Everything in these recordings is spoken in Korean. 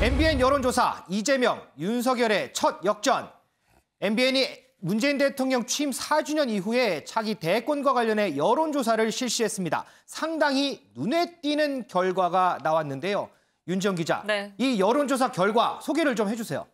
MBN 여론조사 이재명, 윤석열의 첫 역전. MBN이 문재인 대통령 취임 4주년 이후에 차기 대권과 관련해 여론조사를 실시했습니다. 상당히 눈에 띄는 결과가 나왔는데요. 윤지영 기자, 네. 이 여론조사 결과 소개를 좀 해주세요.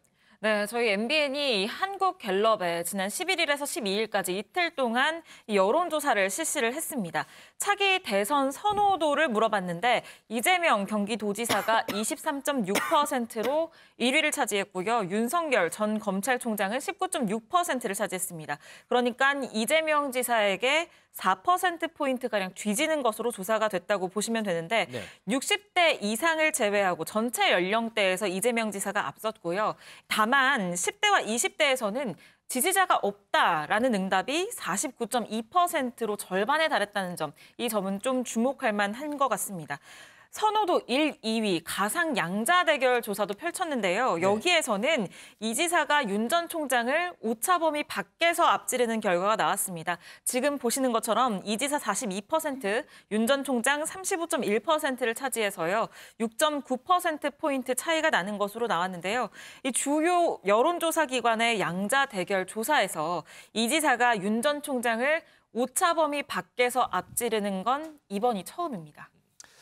네, 저희 MBN이 한국갤럽에 지난 11일에서 12일까지 이틀 동안 이 여론조사를 실시를 했습니다. 차기 대선 선호도를 물어봤는데 이재명 경기도지사가 23.6%로 1위를 차지했고요. 윤석열 전 검찰총장은 19.6%를 차지했습니다. 그러니까 이재명 지사에게 4%포인트가량 뒤지는 것으로 조사가 됐다고 보시면 되는데 60대 이상을 제외하고 전체 연령대에서 이재명 지사가 앞섰고요. 다만 10대와 20대에서는 지지자가 없다라는 응답이 49.2%로 절반에 달했다는 점, 이 점은 좀 주목할 만한 것 같습니다. 선호도 1, 2위 가상 양자 대결 조사도 펼쳤는데요. 여기에서는 이 지사가 윤 전 총장을 오차 범위 밖에서 앞지르는 결과가 나왔습니다. 지금 보시는 것처럼 이 지사 42%, 윤 전 총장 35.1%를 차지해서요. 6.9%포인트 차이가 나는 것으로 나왔는데요. 이 주요 여론조사 기관의 양자 대결 조사에서 이 지사가 윤 전 총장을 오차 범위 밖에서 앞지르는 건 이번이 처음입니다.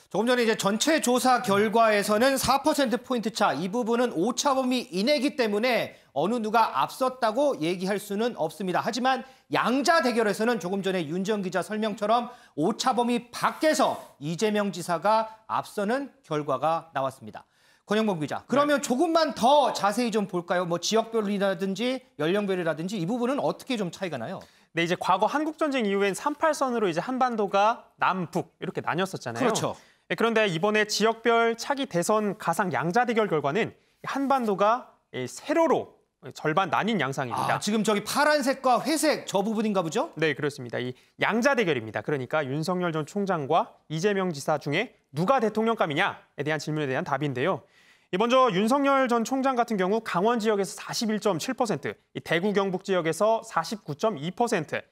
조금 전에 이제 전체 조사 결과에서는 4%포인트 차, 이 부분은 오차 범위 이내이기 때문에 어느 누가 앞섰다고 얘기할 수는 없습니다. 하지만 양자 대결에서는 조금 전에 윤지영 기자 설명처럼 오차 범위 밖에서 이재명 지사가 앞서는 결과가 나왔습니다. 권영범 기자, 그러면 조금만 더 자세히 좀 볼까요? 뭐 지역별이라든지 연령별이라든지 이 부분은 어떻게 좀 차이가 나요? 네, 이제 과거 한국전쟁 이후엔 38선으로 이제 한반도가 남북 이렇게 나뉘었었잖아요. 그렇죠. 그런데 이번에 지역별 차기 대선 가상 양자 대결 결과는 한반도가 세로로 절반 나뉜 양상입니다. 지금 저기 파란색과 회색 저 부분인가 보죠? 네, 그렇습니다. 이 양자 대결입니다. 그러니까 윤석열 전 총장과 이재명 지사 중에 누가 대통령감이냐에 대한 질문에 대한 답인데요. 먼저 윤석열 전 총장 같은 경우 강원 지역에서 41.7%, 대구 경북 지역에서 49.2%,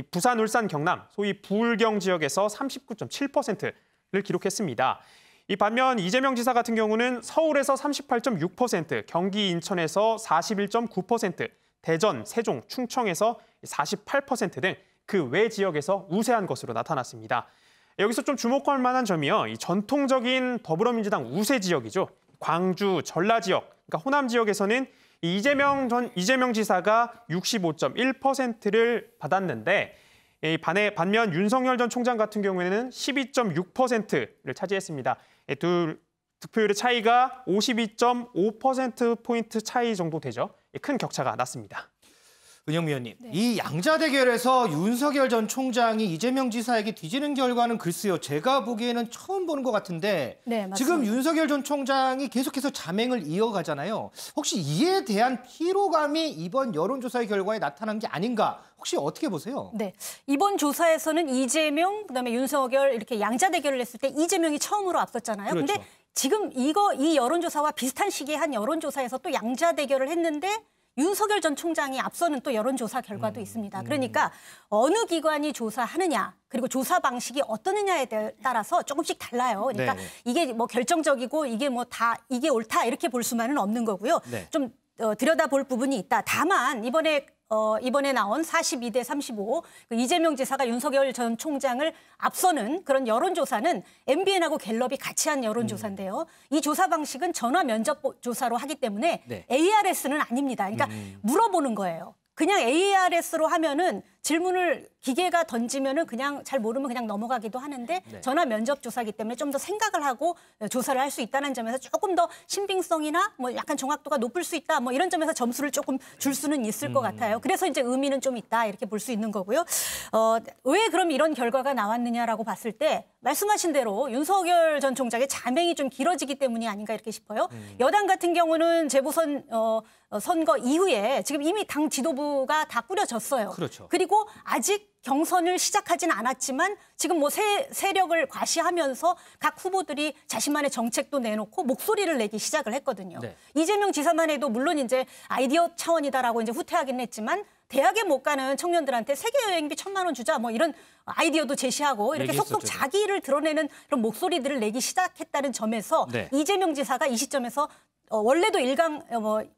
부산, 울산, 경남, 소위 부울경 지역에서 39.7%를 기록했습니다. 이 반면 이재명 지사 같은 경우는 서울에서 38.6%, 경기 인천에서 41.9%, 대전, 세종, 충청에서 48% 등 그 외 지역에서 우세한 것으로 나타났습니다. 여기서 좀 주목할 만한 점이요. 이 전통적인 더불어민주당 우세 지역이죠. 광주, 전라 지역, 그러니까 호남 지역에서는 이재명 지사가 65.1%를 받았는데 반면 윤석열 전 총장 같은 경우에는 12.6%를 차지했습니다. 두 득표율의 차이가 52.5%포인트 차이 정도 되죠. 큰 격차가 났습니다. 은영미 의원님, 이 양자 대결에서 윤석열 전 총장이 이재명 지사에게 뒤지는 결과는 글쎄요, 제가 보기에는 처음 보는 것 같은데 지금 윤석열 전 총장이 계속해서 자맹을 이어가잖아요. 혹시 이에 대한 피로감이 이번 여론조사의 결과에 나타난 게 아닌가? 혹시 어떻게 보세요? 네, 이번 조사에서는 이재명, 그다음에 윤석열 이렇게 양자 대결을 했을 때 이재명이 처음으로 앞섰잖아요. 그렇죠. 근데 지금 이 여론조사와 비슷한 시기에 한 여론조사에서 또 양자 대결을 했는데 윤석열 전 총장이 앞서는 또 여론조사 결과도 있습니다. 그러니까 어느 기관이 조사하느냐, 그리고 조사 방식이 어떠느냐에 따라서 조금씩 달라요. 그러니까 이게 뭐 결정적이고 이게 뭐 다 이게 옳다 이렇게 볼 수만은 없는 거고요. 좀 들여다볼 부분이 있다. 다만 이번에 나온 42대 35, 이재명 지사가 윤석열 전 총장을 앞서는 그런 여론조사는 MBN하고 갤럽이 같이 한 여론조사인데요. 이 조사 방식은 전화 면접 조사로 하기 때문에 ARS는 아닙니다. 그러니까 물어보는 거예요. 그냥 ARS로 하면은 질문을 기계가 던지면은 그냥 잘 모르면 그냥 넘어가기도 하는데 전화 면접 조사이기 때문에 좀 더 생각을 하고 조사를 할 수 있다는 점에서 조금 더 신빙성이나 뭐 약간 정확도가 높을 수 있다 뭐 이런 점에서 점수를 조금 줄 수는 있을 것 같아요. 그래서 이제 의미는 좀 있다 이렇게 볼 수 있는 거고요. 왜 그럼 이런 결과가 나왔느냐라고 봤을 때 말씀하신 대로 윤석열 전 총장의 자맹이 좀 길어지기 때문이 아닌가 이렇게 싶어요. 여당 같은 경우는 재보선 선거 이후에 지금 이미 당 지도부가 다 꾸려졌어요. 그렇죠. 그리고 아직 경선을 시작하진 않았지만 지금 뭐 세력을 과시하면서 각 후보들이 자신만의 정책도 내놓고 목소리를 내기 시작을 했거든요. 이재명 지사만 해도 물론 이제 아이디어 차원이다라고 이제 후퇴하긴 했지만 대학에 못 가는 청년들한테 세계 여행비 1,000만 원 주자 뭐 이런 아이디어도 제시하고 이렇게 속속 자기를 드러내는 그런 목소리들을 내기 시작했다는 점에서 이재명 지사가 이 시점에서 원래도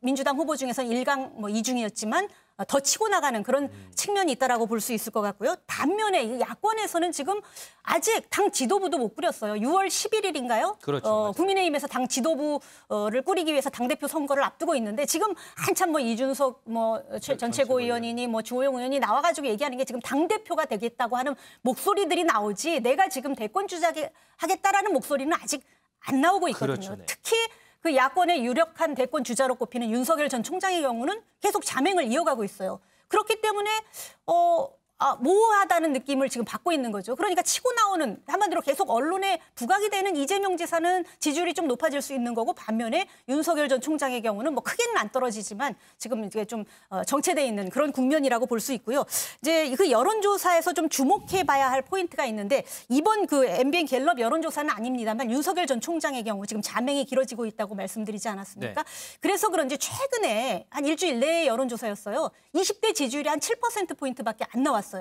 민주당 후보 중에서는 1강 2중이었지만 더 치고 나가는 그런 측면이 있다라고 볼 수 있을 것 같고요. 반면에 야권에서는 지금 아직 당 지도부도 못 꾸렸어요. 6월 11일인가요? 그렇죠. 국민의힘에서 당 지도부를 꾸리기 위해서 당대표 선거를 앞두고 있는데 지금 한참 이준석 전 최고위원이니 주호영 의원이 나와가지고 얘기하는 게 지금 당대표가 되겠다고 하는 목소리들이 나오지 내가 지금 대권 주자하겠다라는 목소리는 아직 안 나오고 있거든요. 그렇죠, 네. 특히 그 야권의 유력한 대권 주자로 꼽히는 윤석열 전 총장의 경우는 계속 자맹을 이어가고 있어요. 그렇기 때문에 모호하다는 느낌을 지금 받고 있는 거죠. 그러니까 치고 나오는 한마디로 계속 언론에 부각이 되는 이재명 지사는 지지율이 좀 높아질 수 있는 거고 반면에 윤석열 전 총장의 경우는 크게는 안 떨어지지만 지금 이게 좀 정체돼 있는 그런 국면이라고 볼 수 있고요. 이제 그 여론조사에서 좀 주목해봐야 할 포인트가 있는데 이번 그 MBN 갤럽 여론조사는 아닙니다만 윤석열 전 총장의 경우 지금 자맹이 길어지고 있다고 말씀드리지 않았습니까? 네. 그래서 그런지 최근에 한 일주일 내의 여론조사였어요. 20대 지지율이 한 7%포인트밖에 안 나왔어요.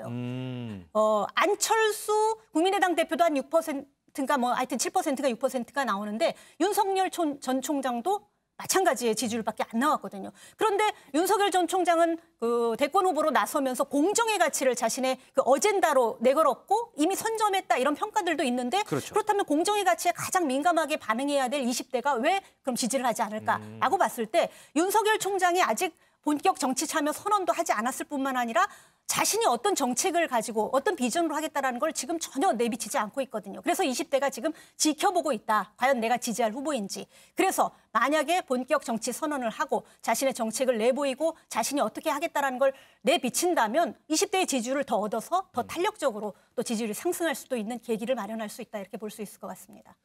안철수 국민의당 대표도 한 6%인가 하여튼 7%가 6%가 나오는데 윤석열 전 총장도 마찬가지의 지지율밖에 안 나왔거든요. 그런데 윤석열 전 총장은 그 대권 후보로 나서면서 공정의 가치를 자신의 그 어젠다로 내걸었고 이미 선점했다 이런 평가들도 있는데 그렇죠. 그렇다면 공정의 가치에 가장 민감하게 반응해야 될 20대가 왜 그럼 지지를 하지 않을까라고 봤을 때 윤석열 총장이 아직 본격 정치 참여 선언도 하지 않았을 뿐만 아니라 자신이 어떤 정책을 가지고 어떤 비전으로 하겠다라는 걸 지금 전혀 내비치지 않고 있거든요. 그래서 20대가 지금 지켜보고 있다. 과연 내가 지지할 후보인지. 그래서 만약에 본격 정치 선언을 하고 자신의 정책을 내보이고 자신이 어떻게 하겠다라는 걸 내비친다면 20대의 지지율을 더 얻어서 더 탄력적으로 또 지지율이 상승할 수도 있는 계기를 마련할 수 있다. 이렇게 볼 수 있을 것 같습니다.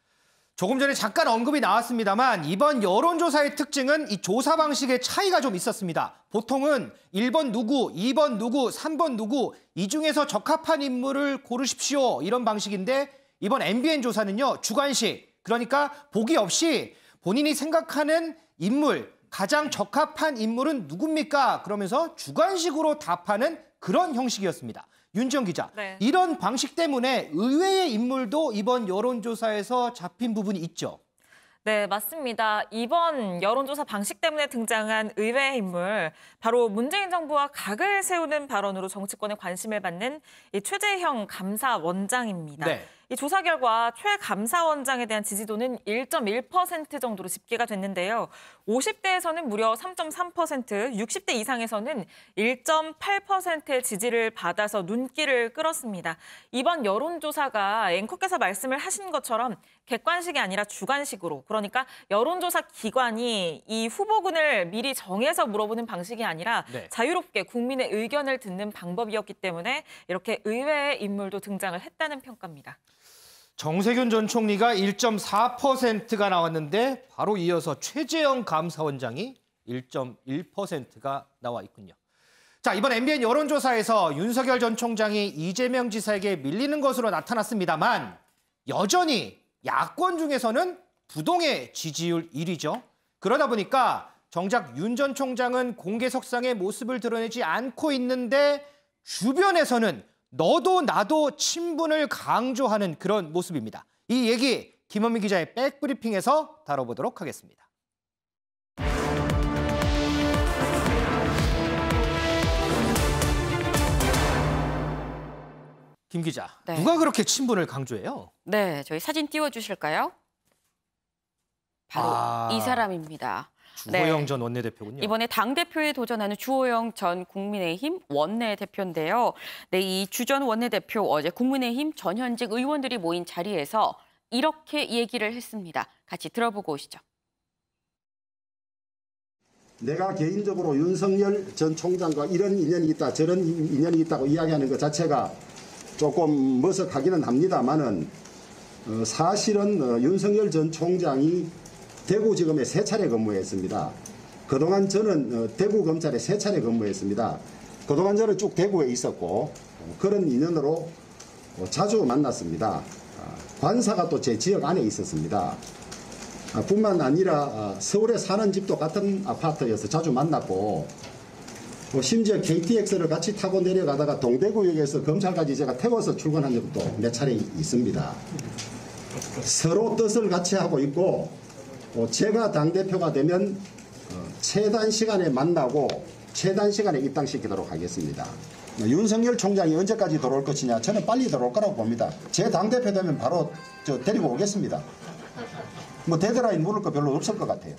조금 전에 잠깐 언급이 나왔습니다만 이번 여론조사의 특징은 이 조사 방식의 차이가 좀 있었습니다. 보통은 1번 누구, 2번 누구, 3번 누구 이 중에서 적합한 인물을 고르십시오 이런 방식인데 이번 MBN 조사는요. 주관식 그러니까 보기 없이 본인이 생각하는 인물 가장 적합한 인물은 누굽니까? 그러면서 주관식으로 답하는 그런 형식이었습니다. 윤지영 기자, 네. 이런 방식 때문에 의외의 인물도 이번 여론조사에서 잡힌 부분이 있죠. 네, 맞습니다. 이번 여론조사 방식 때문에 등장한 의외의 인물, 바로 문재인 정부와 각을 세우는 발언으로 정치권의 관심을 받는 이 최재형 감사원장입니다. 네. 이 조사 결과 최 감사원장에 대한 지지도는 1.1% 정도로 집계가 됐는데요. 50대에서는 무려 3.3%, 60대 이상에서는 1.8%의 지지를 받아서 눈길을 끌었습니다. 이번 여론조사가 앵커께서 말씀을 하신 것처럼 객관식이 아니라 주관식으로, 그러니까 여론조사 기관이 이 후보군을 미리 정해서 물어보는 방식이 아니라 네. 자유롭게 국민의 의견을 듣는 방법이었기 때문에 이렇게 의외의 인물도 등장을 했다는 평가입니다. 정세균 전 총리가 1.4%가 나왔는데 바로 이어서 최재형 감사원장이 1.1%가 나와 있군요. 자, 이번 MBN 여론조사에서 윤석열 전 총장이 이재명 지사에게 밀리는 것으로 나타났습니다만 여전히 야권 중에서는 부동의 지지율 1위죠. 그러다 보니까 정작 윤 전 총장은 공개석상의 모습을 드러내지 않고 있는데 주변에서는 너도 나도 친분을 강조하는 그런 모습입니다. 이 얘기 김원민 기자의 백브리핑에서 다뤄보도록 하겠습니다. 김 기자, 네. 누가 그렇게 친분을 강조해요? 네, 저희 사진 띄워주실까요? 바로 이 사람입니다. 주호영 네. 전 원내대표군요. 이번에 당대표에 도전하는 주호영 전 국민의힘 원내대표인데요. 네, 이 주 전 원내대표 어제 국민의힘 전현직 의원들이 모인 자리에서 이렇게 얘기를 했습니다. 같이 들어보고 오시죠. 내가 개인적으로 윤석열 전 총장과 이런 인연이 있다, 저런 인연이 있다고 이야기하는 것 자체가 조금 머쓱하기는 합니다만은 사실은 윤석열 전 총장이 대구지검에 3차례 근무했습니다. 그동안 저는 대구검찰에 3차례 근무했습니다. 그동안 저는 쭉 대구에 있었고 그런 인연으로 자주 만났습니다. 관사가 또 제 지역 안에 있었습니다. 뿐만 아니라 서울에 사는 집도 같은 아파트여서 자주 만났고 심지어 KTX를 같이 타고 내려가다가 동대구역에서 검찰까지 제가 태워서 출근한 적도 몇 차례 있습니다. 서로 뜻을 같이 하고 있고 제가 당대표가 되면 최단 시간에 만나고 최단 시간에 입당시키도록 하겠습니다. 윤석열 총장이 언제까지 들어올 것이냐, 저는 빨리 들어올 거라고 봅니다. 제 당대표 되면 바로 데리고 오겠습니다. 뭐 데드라인 물을 거 별로 없을 것 같아요.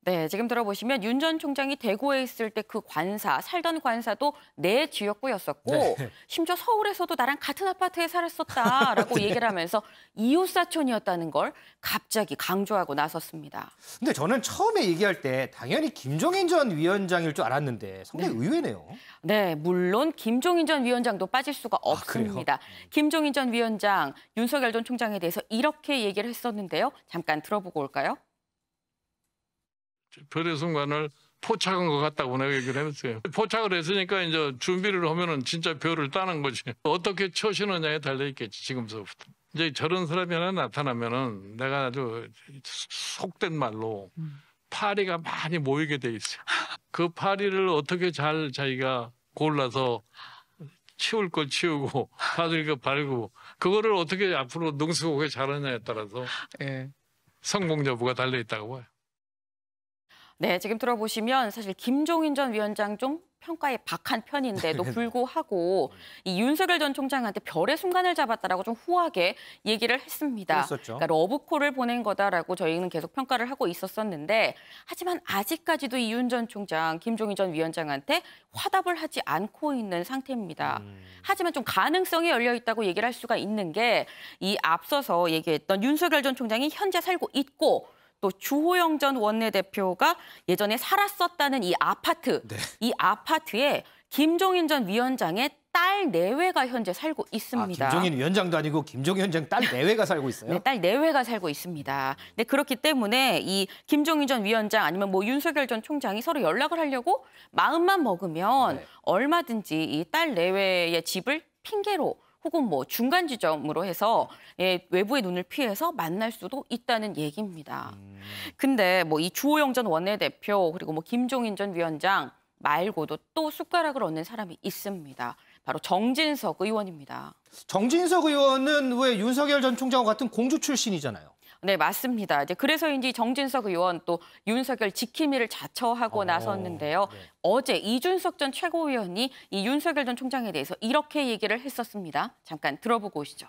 네, 지금 들어보시면 윤 전 총장이 대구에 있을 때 그 관사, 살던 관사도 내 지역구였었고 네. 심지어 서울에서도 나랑 같은 아파트에 살았었다라고 얘기를 하면서 이웃사촌이었다는 걸 갑자기 강조하고 나섰습니다. 근데 저는 처음에 얘기할 때 당연히 김종인 전 위원장일 줄 알았는데 상당히 의외네요. 네, 물론 김종인 전 위원장도 빠질 수가 없습니다. 김종인 전 위원장, 윤석열 전 총장에 대해서 이렇게 얘기를 했었는데요. 잠깐 들어보고 올까요? 별의 순간을 포착한 것 같다고 내가 얘기를 했어요. 포착을 했으니까 이제 준비를 하면은 진짜 별을 따는 거지. 어떻게 쳐시느냐에 달려있겠지, 지금서부터. 이제 저런 사람이 하나 나타나면은 내가 아주 속된 말로 파리가 많이 모이게 돼 있어요. 그 파리를 어떻게 잘 자기가 골라서 치울 걸 치우고 받을 거 바르고 그거를 어떻게 앞으로 능숙하게 잘하냐에 따라서 성공 여부가 달려있다고 봐요. 네, 지금 들어보시면 사실 김종인 전 위원장 좀 평가에 박한 편인데도 불구하고 이 윤석열 전 총장한테 별의 순간을 잡았다라고 좀 후하게 얘기를 했습니다. 그랬었죠. 그러니까 러브콜을 보낸 거다라고 저희는 계속 평가를 하고 있었었는데 하지만 아직까지도 이 윤 전 총장, 김종인 전 위원장한테 화답을 하지 않고 있는 상태입니다. 하지만 좀 가능성이 열려 있다고 얘기를 할 수가 있는 게 이 앞서서 얘기했던 윤석열 전 총장이 현재 살고 있고 또 주호영 전 원내대표가 예전에 살았었다는 이 아파트, 이 아파트에 김종인 전 위원장의 딸 내외가 현재 살고 있습니다. 김종인 위원장도 아니고 김종인 위원장 딸 내외가 살고 있어요? 네, 딸 내외가 살고 있습니다. 네, 그렇기 때문에 이 김종인 전 위원장 아니면 뭐 윤석열 전 총장이 서로 연락을 하려고 마음만 먹으면 얼마든지 이 딸 내외의 집을 핑계로 혹은 뭐 중간 지점으로 해서 외부의 눈을 피해서 만날 수도 있다는 얘기입니다. 근데 뭐 이 주호영 전 원내대표 그리고 뭐 김종인 전 위원장 말고도 또 숟가락을 얹는 사람이 있습니다. 바로 정진석 의원입니다. 정진석 의원은 왜 윤석열 전 총장과 같은 공주 출신이잖아요. 네, 맞습니다. 이제 그래서인지 정진석 의원 또 윤석열 지킴이를 자처하고 나섰는데요. 어제 이준석 전 최고위원이 이 윤석열 전 총장에 대해서 이렇게 얘기를 했었습니다. 잠깐 들어보고 오시죠.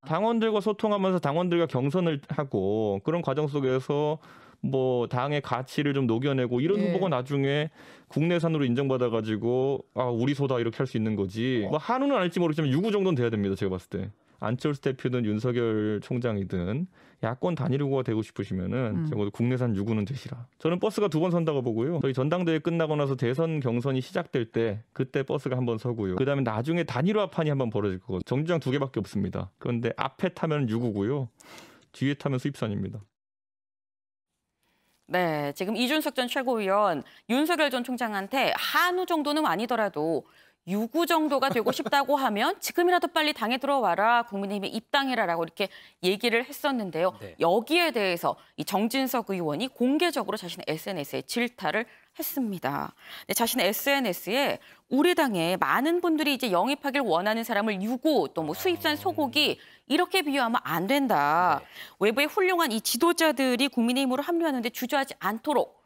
당원들과 소통하면서 당원들과 경선을 하고 그런 과정 속에서 뭐 당의 가치를 좀 녹여내고 이런 후보가 나중에 국내산으로 인정받아가지고 우리 소다 이렇게 할 수 있는 거지. 뭐 한우는 아닐지 모르겠지만 유구 정도는 돼야 됩니다. 제가 봤을 때. 안철수 대표든 윤석열 총장이든 야권 단일 후보가 되고 싶으시면은 적어도 국내산 유구는 되시라. 저는 버스가 2번 선다고 보고요. 저희 전당대회 끝나고 나서 대선 경선이 시작될 때 그때 버스가 한 번 서고요. 그다음에 나중에 단일화판이 한 번 벌어질 거고 정류장 2개밖에 없습니다. 그런데 앞에 타면 유구고요. 뒤에 타면 수입산입니다. 네, 지금 이준석 전 최고위원 윤석열 전 총장한테 한우 정도는 아니더라도 유구 정도가 되고 싶다고 하면 지금이라도 빨리 당에 들어와라, 국민의힘에 입당해라라고 이렇게 얘기를 했었는데요. 여기에 대해서 이 정진석 의원이 공개적으로 자신의 SNS에 질타를 했습니다. 네, 자신의 SNS에 우리 당에 많은 분들이 이제 영입하길 원하는 사람을 유구 또 뭐 수입산 소고기 이렇게 비유하면 안 된다. 외부의 훌륭한 이 지도자들이 국민의힘으로 합류하는데 주저하지 않도록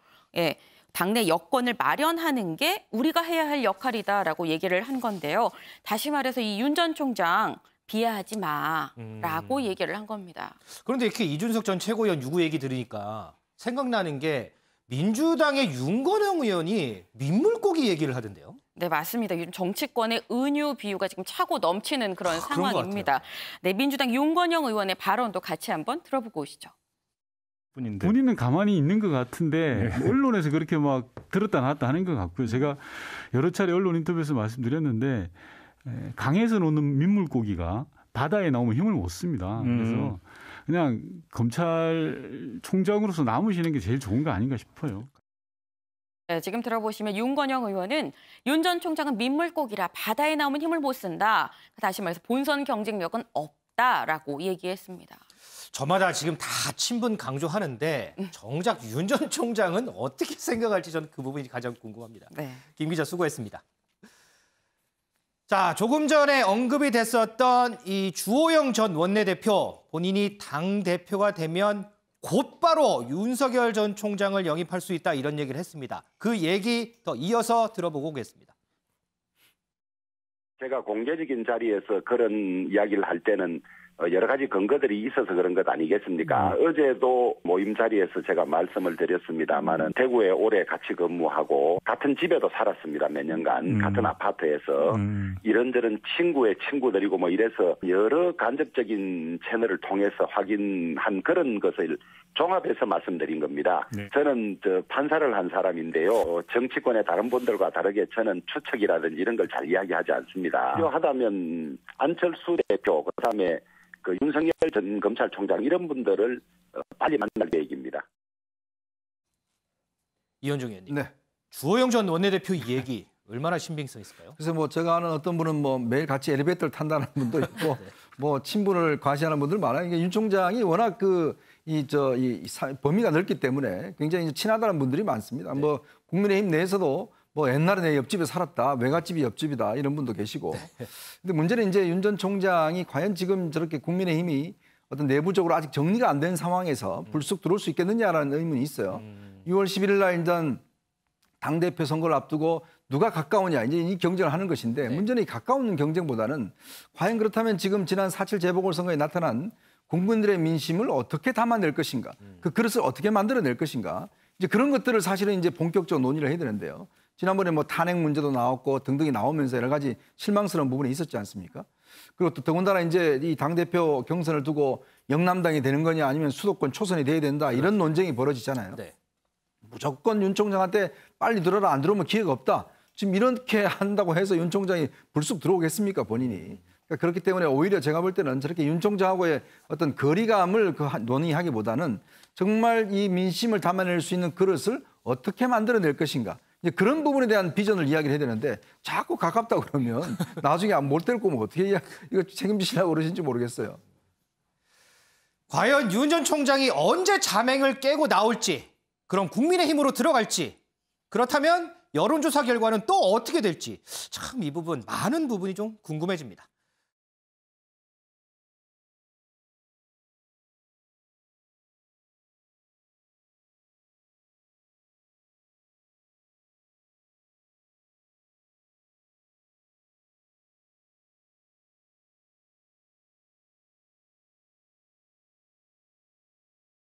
당내 여건을 마련하는 게 우리가 해야 할 역할이다라고 얘기를 한 건데요. 다시 말해서 이 윤 전 총장 비하하지 마라고 얘기를 한 겁니다. 그런데 이렇게 이준석 전 최고위원 유구 얘기 들으니까 생각나는 게 민주당의 윤건영 의원이 민물고기 얘기를 하던데요. 네, 맞습니다. 요즘 정치권의 은유 비유가 지금 차고 넘치는 그런 상황입니다. 네, 민주당 윤건영 의원의 발언도 같이 한번 들어보고 오시죠. 본인은 가만히 있는 것 같은데 언론에서 그렇게 막 들었다 놨다 하는 것 같고요. 제가 여러 차례 언론 인터뷰에서 말씀드렸는데 강에서 노는 민물고기가 바다에 나오면 힘을 못 씁니다. 그래서 그냥 검찰총장으로서 남으시는 게 제일 좋은 거 아닌가 싶어요. 네, 지금 들어보시면 윤건영 의원은 윤 전 총장은 민물고기라 바다에 나오면 힘을 못 쓴다. 다시 말해서 본선 경쟁력은 없다라고 얘기했습니다. 저마다 지금 다 친분 강조하는데 정작 윤 전 총장은 어떻게 생각할지 저는 그 부분이 가장 궁금합니다. 김 기자 수고했습니다. 자, 조금 전에 언급이 됐었던 이 주호영 전 원내대표 본인이 당대표가 되면 곧바로 윤석열 전 총장을 영입할 수 있다 이런 얘기를 했습니다. 그 얘기 더 이어서 들어보고 오겠습니다. 제가 공개적인 자리에서 그런 이야기를 할 때는 여러 가지 근거들이 있어서 그런 것 아니겠습니까? 어제도 모임 자리에서 제가 말씀을 드렸습니다만은 대구에 오래 같이 근무하고 같은 집에도 살았습니다. 몇 년간 같은 아파트에서 이런저런 친구의 친구들이고 뭐 이래서 여러 간접적인 채널을 통해서 확인한 그런 것을 종합해서 말씀드린 겁니다. 네. 저는 판사를 한 사람인데요. 정치권의 다른 분들과 다르게 저는 추측이라든지 이런 걸 잘 이야기하지 않습니다. 필요하다면 안철수 대표, 그다음에 그 윤석열 전 검찰총장 이런 분들을 빨리 만날 계획입니다. 이현중 의원님. 네. 주호영 전 원내대표 얘기 얼마나 신빙성 있을까요? 그래서 뭐 제가 아는 어떤 분은 뭐 매일 같이 엘리베이터를 탄다는 분도 있고 뭐 친분을 과시하는 분들 많아요. 그러니까 윤 총장이 워낙 범위가 넓기 때문에 굉장히 친하다는 분들이 많습니다. 뭐 국민의힘 내에서도 뭐 옛날에 내 옆집에 살았다, 외갓집이 옆집이다 이런 분도 계시고. 근데 문제는 이제 윤 전 총장이 과연 지금 저렇게 국민의힘이 어떤 내부적으로 아직 정리가 안 된 상황에서 불쑥 들어올 수 있겠느냐라는 의문이 있어요. 6월 11일 날 일단 당대표 선거를 앞두고 누가 가까우냐 이제 이 경쟁을 하는 것인데 문제는 이 가까운 경쟁보다는 과연 그렇다면 지금 지난 4.7 재보궐선거에 나타난 국민들의 민심을 어떻게 담아낼 것인가, 그 그릇을 어떻게 만들어낼 것인가, 이제 그런 것들을 사실은 이제 본격적으로 논의를 해야 되는데요. 지난번에 뭐 탄핵 문제도 나왔고 등등이 나오면서 여러 가지 실망스러운 부분이 있었지 않습니까? 그리고 또 더군다나 이제 이 당대표 경선을 두고 영남당이 되는 거냐 아니면 수도권 초선이 돼야 된다 이런 논쟁이 벌어지잖아요. 네. 무조건 윤 총장한테 빨리 들어라, 안 들어오면 기회가 없다. 지금 이렇게 한다고 해서 윤 총장이 불쑥 들어오겠습니까, 본인이. 그러니까 그렇기 때문에 오히려 제가 볼 때는 저렇게 윤 총장하고의 어떤 거리감을 논의하기보다는 정말 이 민심을 담아낼 수 있는 그릇을 어떻게 만들어낼 것인가. 이제 그런 부분에 대한 비전을 이야기를 해야 되는데 자꾸 가깝다 그러면 나중에 못 데리고 오면 어떻게 이거 책임지시려고 그러신지 모르겠어요. 과연 윤 전 총장이 언제 자맹을 깨고 나올지, 그럼 국민의힘으로 들어갈지, 그렇다면 여론조사 결과는 또 어떻게 될지 참 이 부분 많은 부분이 좀 궁금해집니다.